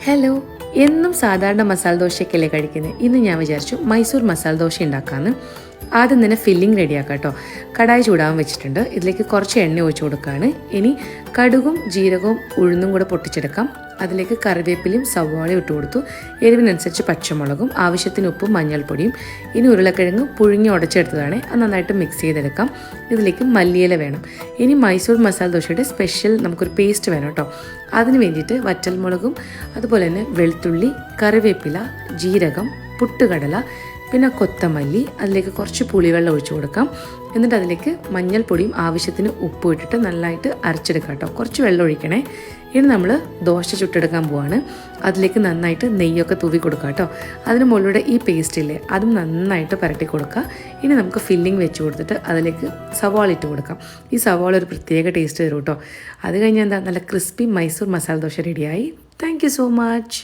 Hello, എന്നും സാധാരണ മസാല ദോശയൊക്കെയല്ലേ കഴിക്കുന്നത്. ഇന്ന് ഞാൻ വിചാരിച്ചു മൈസൂർ മസാല ദോശ ഉണ്ടാക്കാമെന്ന്. ആദ്യം തന്നെ ഫില്ലിംഗ് റെഡിയാക്കാം കേട്ടോ. കടായി ചൂടാൻ വെച്ചിട്ടുണ്ട്. ഇതിലേക്ക് കുറച്ച് എണ്ണ ഒഴിച്ചു കൊടുക്കുകയാണ്. ഇനി കടുകും ജീരകവും ഉഴുന്നും കൂടെ പൊട്ടിച്ചെടുക്കാം. അതിലേക്ക് കറിവേപ്പിലയും സവാളയും ഇട്ട് കൊടുത്തു. എരിവിനനുസരിച്ച് പച്ചമുളകും, ആവശ്യത്തിന് ഉപ്പും മഞ്ഞൾപ്പൊടിയും. ഇനി ഉരുളക്കിഴങ്ങ് പുഴുങ്ങി ഉടച്ചെടുത്തതാണ്. അത് നന്നായിട്ട് മിക്സ് ചെയ്തെടുക്കാം. ഇതിലേക്ക് മല്ലിയില വേണം. ഇനി മൈസൂർ മസാല ദോശയുടെ സ്പെഷ്യൽ നമുക്കൊരു പേസ്റ്റ് വേണം കേട്ടോ. അതിന് വേണ്ടിയിട്ട് വറ്റൽമുളകും അതുപോലെ തന്നെ വെളുത്തുള്ളി, കറിവേപ്പില, ജീരകം, പുട്ടുകടല, പിന്നെ കൊത്തമല്ലി, അതിലേക്ക് കുറച്ച് പുളിവെള്ളം ഒഴിച്ചു കൊടുക്കാം. എന്നിട്ട് അതിലേക്ക് മഞ്ഞൾപ്പൊടിയും ആവശ്യത്തിന് ഉപ്പും ഇട്ടിട്ട് നന്നായിട്ട് അരച്ചെടുക്കാം കേട്ടോ. കുറച്ച് വെള്ളം ഒഴിക്കണേ. ഇനി നമ്മൾ ദോശ ചുട്ടെടുക്കാൻ പോവാണ്. അതിലേക്ക് നന്നായിട്ട് നെയ്യൊക്കെ തൂവി കൊടുക്കുക കേട്ടോ. അതിന് മുകളിലൂടെ ഈ പേസ്റ്റ് ഇല്ലേ, അതും നന്നായിട്ട് പരട്ടി കൊടുക്കുക. ഇനി നമുക്ക് ഫില്ലിംഗ് വെച്ച് കൊടുത്തിട്ട് അതിലേക്ക് സവാള ഇട്ട് കൊടുക്കാം. ഈ സവാള ഒരു പ്രത്യേക ടേസ്റ്റ് തരും കേട്ടോ. അത് കഴിഞ്ഞാൽ എന്താ, നല്ല ക്രിസ്പി മൈസൂർ മസാല ദോശ റെഡിയായി. Thank you so much.